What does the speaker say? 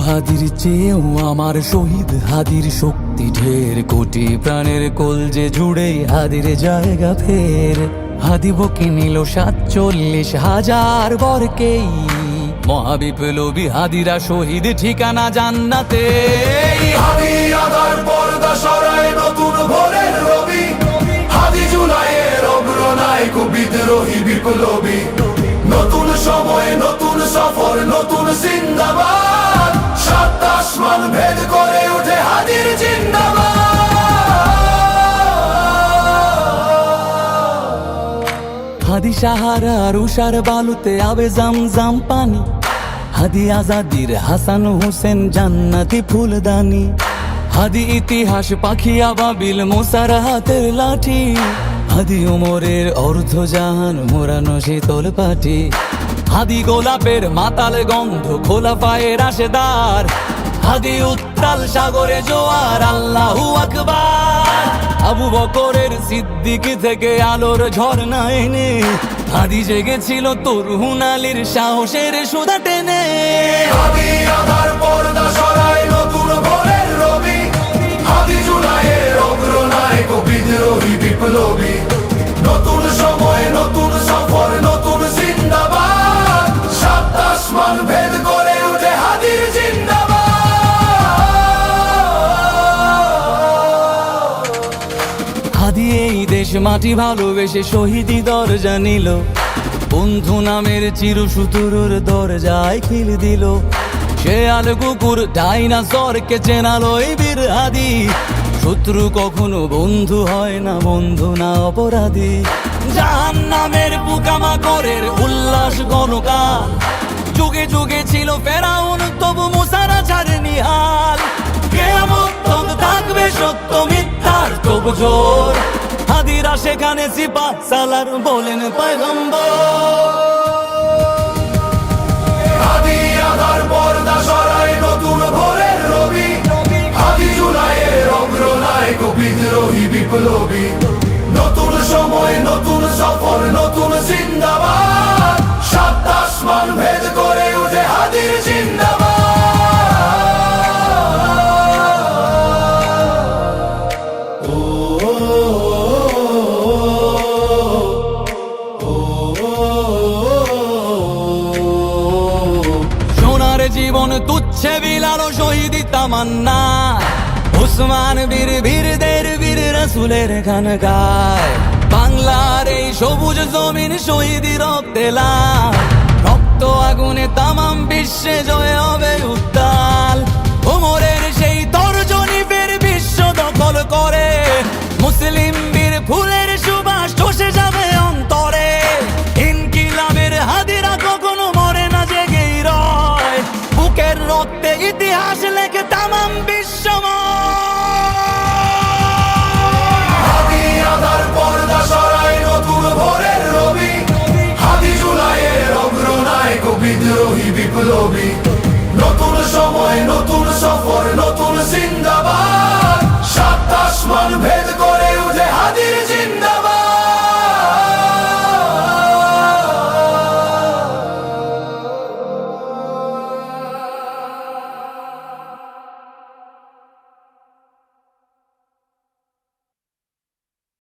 হাদির চেয়েও আমার শহীদ হাদির শক্তি ঢের, কোটি প্রাণের কলজে জুড়ে হাদির জায়গা ফের। হাদি বকে নিল ৪৭,০০০ বরকেই, মহাবিপ্লবী হাদিরা শহীদ ঠিকানা জান্নাতে। হাদি আদার পর্দা সরায় নতুন ভোরের রবি, হাদি জুলাইয়ের অগ্রনায়ক বিদ্রোহী বিপ্লবী। নতুন সময় নতুন সফর নতুন জিন্দাবাদ, সাত আসমান ভেদ করে ওঠে হাদির জিন্দাবাদ। হাদি সাহারার উষার বালুতে আবে জামজাম পানি, হাদি আজাদির হাসান হোসেন জান্নাতি ফুলদানি। হাদি ইতিহাস পাখি আবাবিল মুসার হাতের লাঠি, হাদি ওমরের অর্ধজাহান মোরানো শীতল পাটি। হাদি গোলাপের মাতাল গন্ধ খোলা পায়ের রাশেদার, হাদি উত্তাল সাগরে জোয়ার আল্লাহু আকবার। আবু বকরের সিদ্দিক থেকে আলোর ঝর্ণা এনে, হাদি জেগেছিল তরুণ আলীর সাহসের সুধা টেনে। হাদি আধার পর্দা সরায় নতুন ভোরের রবি, হাদি জুলাইয়ের অগ্রনায়ক বিদ্রোহী বিপ্লবী। নতুন সময় নতুন সফর নতুন জিন্দাবাদ, সাত আসমান ভেদ করে ওঠে হাদির জিন্দাবাদ। হাদি এই দেশ মাটি ভালোবেসে শহীদি দরজা নিল, বন্ধু নামের চিরসুতুরুর দরজায় খিল দিল। শেয়াল কুকুর ডাইনাসরকে চেনালো এই বীর হাদি, শত্রু কখনো বন্ধু হয় না, বন্ধু না অপরাধী। জাহান্নামের পোকামাকড়ের উল্লাস গণকাল, যুগে যুগে ছিল ফেরাউন তবু মুসারা ছাড়েনি হাল। কিয়ামত তক থাকবে সত্য মিথ্যার তবু জোর, হাদিরা সেখানে সিপাহ সালার বলেন পয়গম্বর। হাদি আধার পর্দা সরায় নতুন ভোরের রবি, হাদি জুলাইয়ের অগ্রনায়ক বিদ্রোহী বিপ্লবী। নতুন সময় নতুন সফর নতুন জিন্দাবাদ, সাত আসমান ভেদ করে ওঠে হাদির জিন্দাবাদ। সোনার জীবন তুচ্ছে বিলালো শহীদি তামান্না, উসমান বীর বীরদের বীর রাসূলের গান গায়। বাংলার এই সবুজ জমিন শহীদি রক্তে লাল, রক্ত আগুনে তামাম বিশ্বে জয় হবে উত্তাল। ওমরের সেই তর্জনী ফের বিশ্ব দখল করে, মুসলিম বীর ফুলের সুবাস চষে যাবে অন্তরে। ইনকিলাবের হাদিরা কখনো মরে না, জেগেই রয়, বুকের রক্তে ইতিহাস লেখে তামাম বিশ্বময়। হাদি আধার পর্দা সরায় নতুন ভোরের রবি, হাদি জুলাইয়ের অগ্রনায়ক বিদ্রোহী বিপ্লবী। নতুন সময় নতুন সফর নতুন জিন্দাবাদ, সাত আসমান ভেদ করে ওঠে হাদির জিন্দাবাদ।